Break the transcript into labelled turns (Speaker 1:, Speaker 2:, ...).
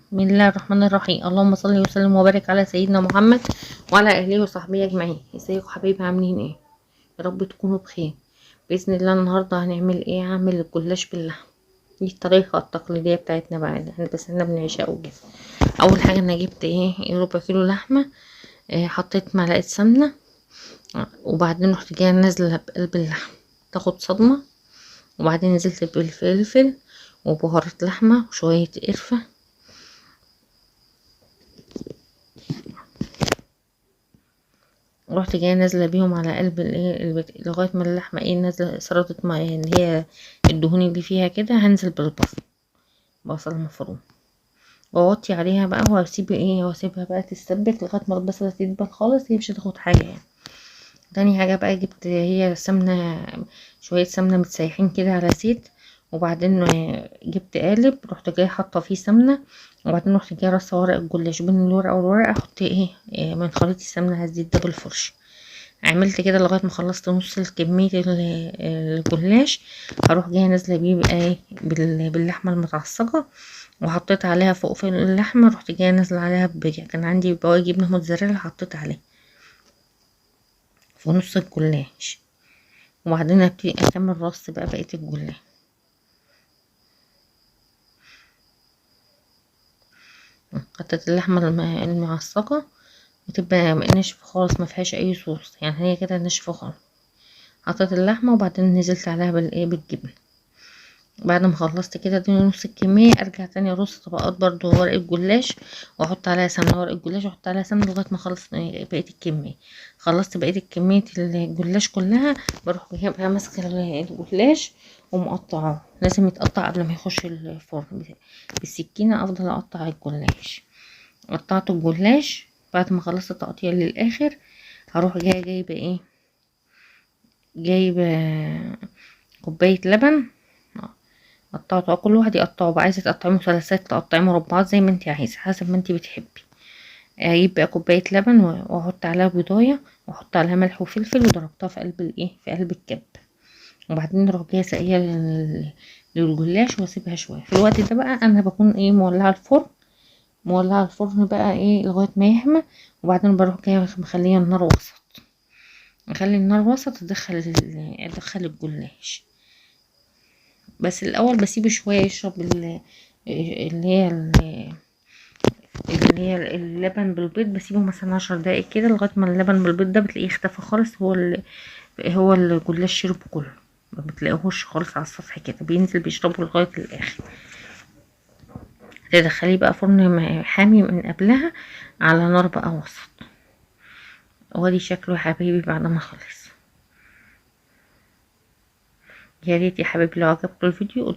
Speaker 1: بسم الله الرحمن الرحيم. اللهم صل وسلم وبارك على سيدنا محمد وعلى اهله وصحبه اجمعين. ازيكم حبايبي، عاملين ايه؟ يا رب تكونوا بخير. باذن الله النهارده هنعمل ايه؟ هعمل الجلاش باللحم. دي الطريقه التقليديه بتاعتنا بقى، احنا بنعشقه وكده. اول حاجه انا جبت ربع كيلو لحمه. حطيت معلقه سمنه. وبعدين رحت جايه نازله بقلب اللحم تاخد صدمه. وبعدين نزلت بالفلفل وبهارات لحمه وشويه قرفه. رحت جايه نازله بيهم على قلب لغايه ما اللحمه نازله سردت مع اللي هي الدهون اللي فيها كده. هنزل بصل مفروم واغطي عليها بقى، واسيبها بقى تتسبك لغايه ما البصله تدبل خالص. هي مش هتاخد حاجه يعني. تاني حاجه بقى جبت هي سمنه، شويه سمنه متسيحين كده على زيت. وبعدين جبت قالب، رحت جايه حاطه فيه سمنه. وبعدين رحت جايه رصه ورق الجلاش بين الورقه والورقه. احط من خليط السمنه على الزيت ده بالفرش. عملت كده لغايه ما خلصت نص كميه الجلاش. هروح جايه نازله بيه بقى باللحمه المتعصجه. وحطيت عليها فوق في اللحمه، رحت جايه نازله عليها كان عندي بواقي جبنه موتزاريلا حطيت عليه في نص الجلاش. وبعدين ابتدي اكمل رص بقى بقيه الجلاش. حطيت اللحمه المعصجه وتبقى ناشفه خالص، ما فيهاش اي صوص يعني، هي كده ناشفه خالص. حطيت اللحمه وبعدين نزلت عليها بالجبن. بعد ما خلصت كده دي نص الكمية، ارجع تاني ارص طبقات برضو ورق الجلاش واحط عليها سمنة. ورق الجلاش واحط عليها سمنة لغاية ما اخلص بقية الكمية. خلصت بقية الكمية الجلاش كلها. بروح جايبها ماسكة الجلاش ومقطعاه. لازم يتقطع قبل ما يخش الفرن. بالسكينة افضل اقطع الجلاش. قطعت الجلاش بعد ما خلصت تقطيع للاخر. هروح جايبة كوباية لبن. قطعته كل واحد يقطعه بقى، عايزه تقطعيه مثلثات تقطعيه مربعات زي ما انت عايزه حسب ما انت بتحبي. اجيب بقى كوبايه لبن واحط عليها بيضايه واحط عليها ملح وفلفل وضربتها في قلب في قلب الكب. وبعدين اروح جايه ساقيه للجلاش واسيبها شويه. في الوقت ده بقى انا بكون مولعه الفرن بقى لغايه ما يحمى. وبعدين بروح جايه مخليه النار وسط. اخلي النار وسط ادخل الجلاش. بس الاول بسيبه شويه يشرب اللي هي اللبن بالبيض. بسيبه مثلا 10 دقايق كده لغايه ما اللبن بالبيض ده بتلاقيه اختفى خالص. هو الجلاش شربه كله، ما بتلاقيهوش خالص على السطح كده، بينزل بيشربه لغايه الاخر. تدخليه بقى فرن حامي من قبلها على نار بقى وسط. وادي شكله يا حبيبي بعد ما خلص. يا ريت يا حبيبي لو عجبكم الفيديو